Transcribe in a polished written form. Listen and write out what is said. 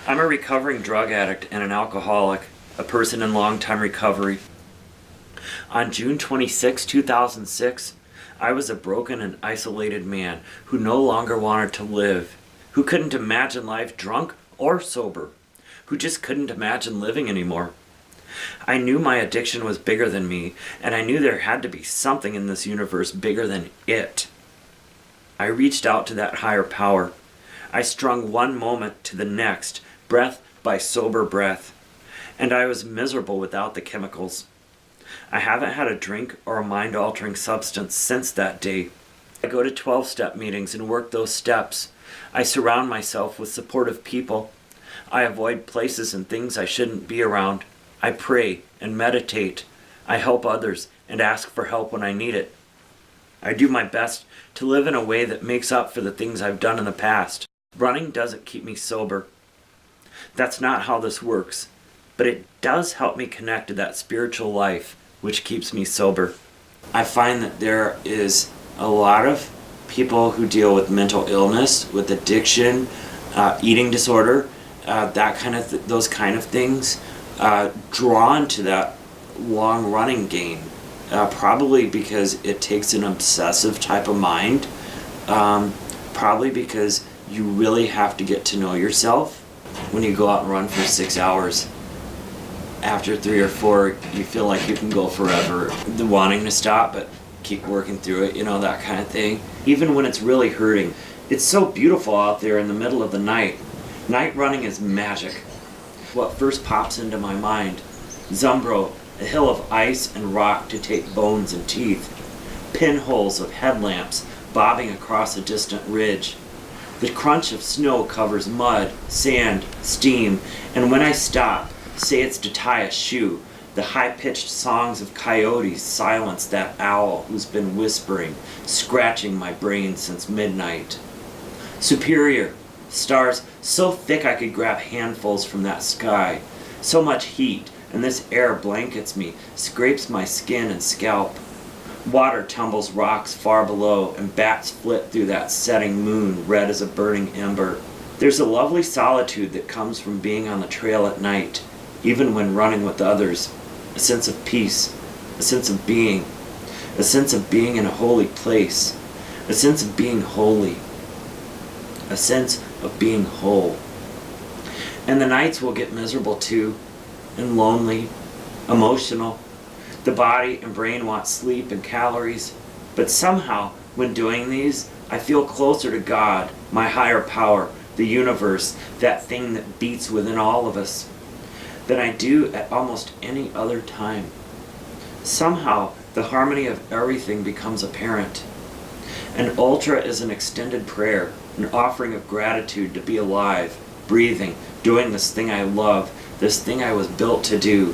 I'm a recovering drug addict and an alcoholic, a person in long-time recovery. On June 26, 2006, I was a broken and isolated man who no longer wanted to live, who couldn't imagine life drunk or sober, who just couldn't imagine living anymore. I knew my addiction was bigger than me, and I knew there had to be something in this universe bigger than it. I reached out to that higher power. I strung one moment to the next, breath by sober breath, and I was miserable without the chemicals. I haven't had a drink or a mind-altering substance since that day. I go to 12-step meetings and work those steps. I surround myself with supportive people. I avoid places and things I shouldn't be around. I pray and meditate. I help others and ask for help when I need it. I do my best to live in a way that makes up for the things I've done in the past. Running doesn't keep me sober. That's not how this works, but it does help me connect to that spiritual life which keeps me sober. I find that there is a lot of people who deal with mental illness, with addiction, eating disorder, those kind of things, drawn to that long running game, probably because it takes an obsessive type of mind, probably because you really have to get to know yourself. When you go out and run for 6 hours, after 3 or 4, you feel like you can go forever. The wanting to stop, but keep working through it, that kind of thing. Even when it's really hurting. It's so beautiful out there in the middle of the night. Night running is magic. What first pops into my mind: Zumbro, a hill of ice and rock to take bones and teeth. Pinholes of headlamps bobbing across a distant ridge. The crunch of snow covers mud, sand, steam, and when I stop, say it's to tie a shoe, the high-pitched songs of coyotes silence that owl who's been whispering, scratching my brain since midnight. Superior, stars so thick I could grab handfuls from that sky. So much heat, and this air blankets me, scrapes my skin and scalp. Water tumbles rocks far below, and bats flit through that setting moon, red as a burning ember. There's a lovely solitude that comes from being on the trail at night, even when running with others. A sense of peace, a sense of being in a holy place, a sense of being holy, a sense of being whole. And the nights will get miserable too, and lonely, emotional. The body and brain want sleep and calories, but somehow, when doing these, I feel closer to God, my higher power, the universe, that thing that beats within all of us, than I do at almost any other time. Somehow, the harmony of everything becomes apparent. An ultra is an extended prayer, an offering of gratitude to be alive, breathing, doing this thing I love, this thing I was built to do.